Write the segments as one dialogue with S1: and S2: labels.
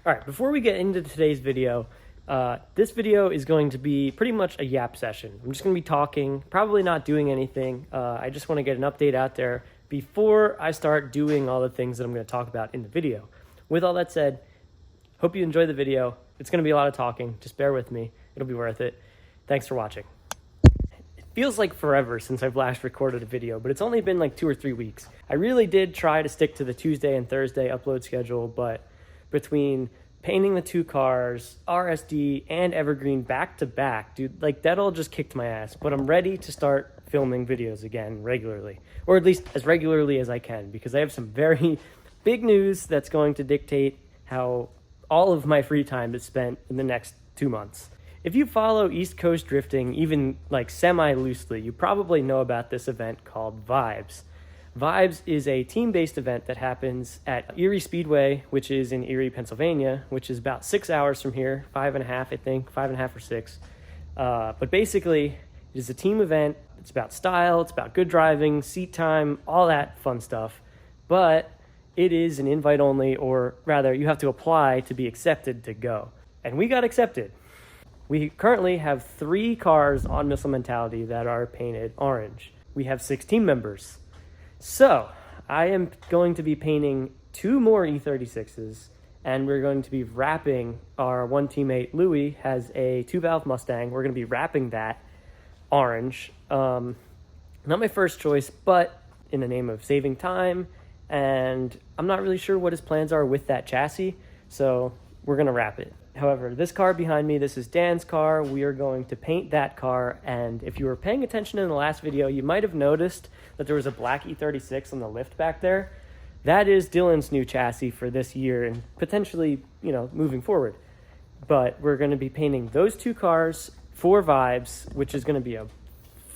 S1: All right, before we get into today's video, this video is going to be pretty much a yap session. I'm just going to be talking, probably not doing anything. I just want to get an update out there before I start doing all the things that I'm going to talk about in the video. With all that said, hope you enjoy the video. It's going to be a lot of talking. Just bear with me. It'll be worth it. Thanks for watching. It feels like forever since I've last recorded a video, but it's only been like 2 or 3 weeks. I really did try to stick to the Tuesday and Thursday upload schedule, but between painting the 2 cars, RSD, and Evergreen back to back, dude, like that all just kicked my ass. But I'm ready to start filming videos again regularly, or at least as regularly as I can, because I have some very big news that's going to dictate how all of my free time is spent in the next 2 months. If you follow East Coast drifting, even like semi-loosely, you probably know about this event called Vibes. Vibes is a team-based event that happens at Erie Speedway, which is in Erie, Pennsylvania, which is about 6 hours from here, 5.5, I think, 5.5 or 6. But basically, it is a team event. It's about style, it's about good driving, seat time, all that fun stuff. But it is an invite only, or rather, you have to apply to be accepted to go. And we got accepted. We currently have 3 cars on Missile Mentality that are painted orange. We have 6 team members. So, I am going to be painting 2 more E36s, and we're going to be wrapping our one teammate, Louis, has a 2-valve Mustang. We're going to be wrapping that orange. Not my first choice, but in the name of saving time, and I'm not really sure what his plans are with that chassis, so we're going to wrap it. However, this car behind me, this is Dan's car. We are going to paint that car, and if you were paying attention in the last video, you might have noticed that there was a black E36 on the lift back there. That is Dylan's new chassis for this year and potentially, moving forward. But we're going to be painting those 2 cars for Vibes, which is going to be a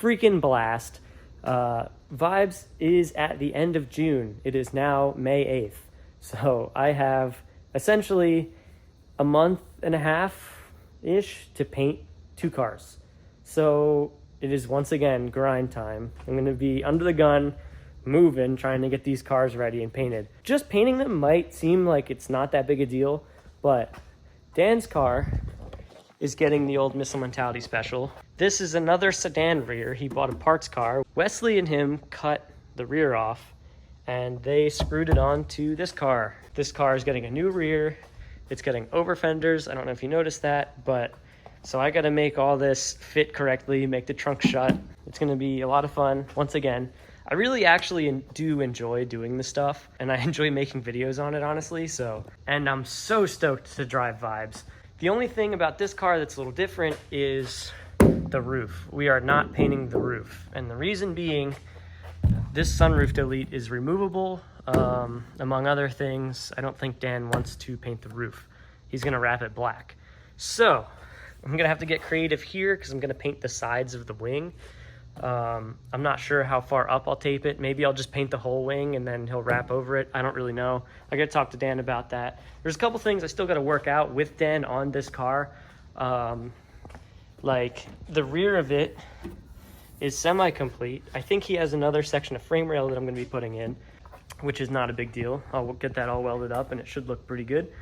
S1: freaking blast. Vibes is at the end of June. It is now May 8th. So I have essentially a month and a half-ish to paint 2 cars. So it is once again grind time. I'm going to be under the gun, moving, trying to get these cars ready and painted. Just painting them might seem like it's not that big a deal, but Dan's car is getting the old Missile Mentality special. This is another sedan rear. He bought a parts car. Wesley and him cut the rear off, and they screwed it on to this car. This car is getting a new rear. It's getting over fenders. I don't know if you noticed that, but so I got to make all this fit correctly, make the trunk shut. It's going to be a lot of fun. Once again, I really actually do enjoy doing this stuff, and I enjoy making videos on it, honestly. And I'm so stoked to drive Vibes. The only thing about this car that's a little different is the roof. We are not painting the roof, and the reason being, this sunroof delete is removable. Among other things, I don't think Dan wants to paint the roof. He's going to wrap it black. So I'm going to have to get creative here because I'm going to paint the sides of the wing. I'm not sure how far up I'll tape it. Maybe I'll just paint the whole wing and then he'll wrap over it. I don't really know. I got to talk to Dan about that. There's a couple things I still got to work out with Dan on this car. Like the rear of it is semi-complete. I think he has another section of frame rail that I'm going to be putting in, which is not a big deal. I'll get that all welded up and it should look pretty good.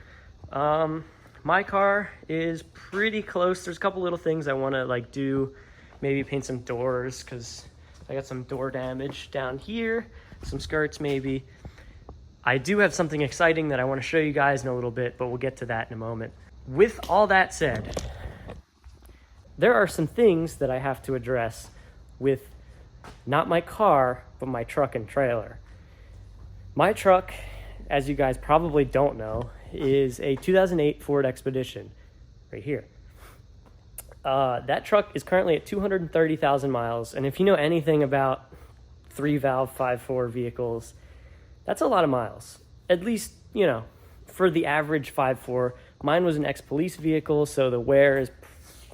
S1: My car is pretty close. There's a couple little things I want to do. Maybe paint some doors because I got some door damage down here. Some skirts maybe. I do have something exciting that I want to show you guys in a little bit, but we'll get to that in a moment. With all that said, there are some things that I have to address with not my car, but my truck and trailer. My truck, as you guys probably don't know, is a 2008 Ford Expedition, right here. That truck is currently at 230,000 miles, and if you know anything about 3-valve 5.4 vehicles, that's a lot of miles. At least, for the average 5.4. Mine was an ex-police vehicle, so the wear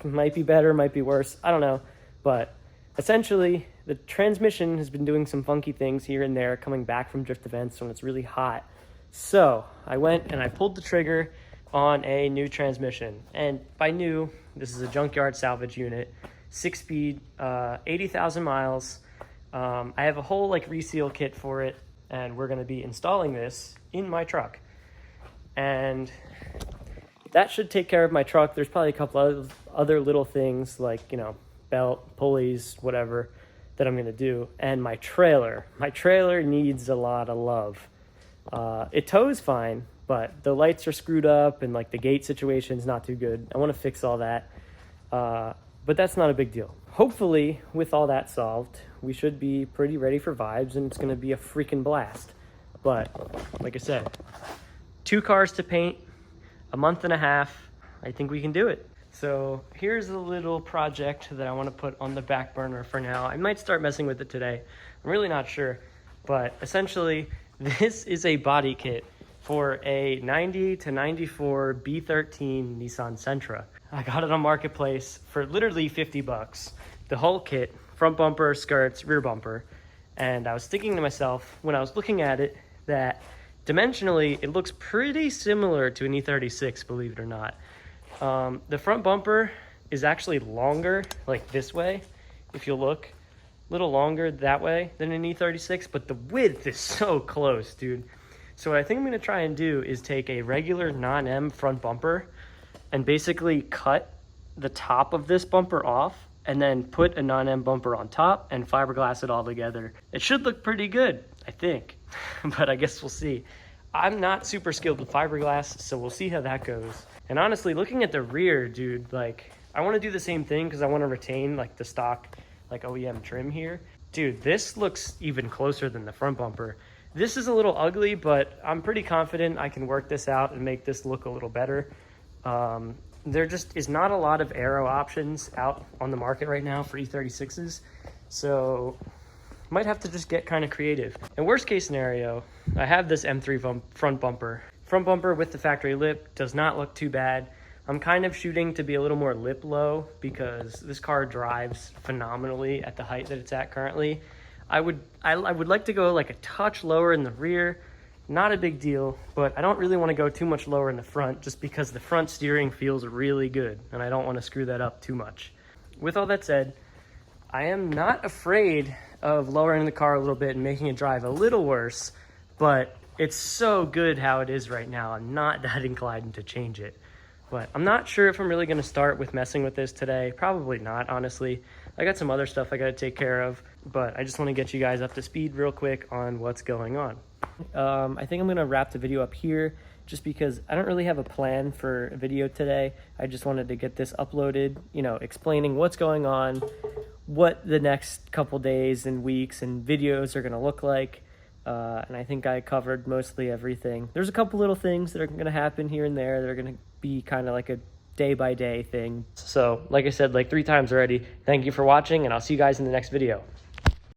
S1: might be better, might be worse, I don't know. But essentially, the transmission has been doing some funky things here and there, coming back from drift events when it's really hot. So I went and I pulled the trigger on a new transmission. And by new, this is a junkyard salvage unit, 6-speed, 80,000 miles. I have a whole reseal kit for it, and we're going to be installing this in my truck. And that should take care of my truck. There's probably a couple of other little things like, you know, belt, pulleys, whatever, that I'm gonna do. And my trailer needs a lot of love. It tows fine, but the lights are screwed up and like the gate situation's not too good. I want to fix all that, but that's not a big deal. Hopefully, with all that solved, we should be pretty ready for vibes, and it's gonna be a freaking blast. But like I said, 2 cars to paint, a month and a half. I think we can do it. So here's a little project that I want to put on the back burner for now. I might start messing with it today. I'm really not sure, but essentially this is a body kit for a 90 to 94 B13 Nissan Sentra. I got it on Marketplace for literally 50 bucks. The whole kit, front bumper, skirts, rear bumper. And I was thinking to myself when I was looking at it that dimensionally it looks pretty similar to an E36, believe it or not. The front bumper is actually longer, like this way, if you look. A little longer that way than an E36, but the width is so close, dude. So what I think I'm gonna try and do is take a regular non-M front bumper and basically cut the top of this bumper off and then put a non-M bumper on top and fiberglass it all together. It should look pretty good, I think, but I guess we'll see. I'm not super skilled with fiberglass, so we'll see how that goes. And honestly, looking at the rear, dude, like, I want to do the same thing because I want to retain like the stock, like OEM trim here. Dude, this looks even closer than the front bumper. This is a little ugly, but I'm pretty confident I can work this out and make this look a little better. There just is not a lot of aero options out on the market right now for E36s, so might have to just get kind of creative. And worst case scenario, I have this M3 front bumper. Front bumper with the factory lip does not look too bad. I'm kind of shooting to be a little more lip low because this car drives phenomenally at the height that it's at currently. I would like to go like a touch lower in the rear, not a big deal, but I don't really want to go too much lower in the front just because the front steering feels really good and I don't want to screw that up too much. With all that said, I am not afraid of lowering the car a little bit and making it drive a little worse, but it's so good how it is right now. I'm not that inclined to change it. But I'm not sure if I'm really going to start with messing with this today. Probably not, honestly. I got some other stuff I got to take care of, but I just want to get you guys up to speed real quick on what's going on. I think I'm going to wrap the video up here just because I don't really have a plan for a video today. I just wanted to get this uploaded, you know, explaining what's going on, what the next couple days and weeks and videos are going to look like. And I think I covered mostly everything. There's a couple little things that are going to happen here and there that are going to be kind of like a day-by-day thing. So, like I said, like 3 times already, thank you for watching, and I'll see you guys in the next video.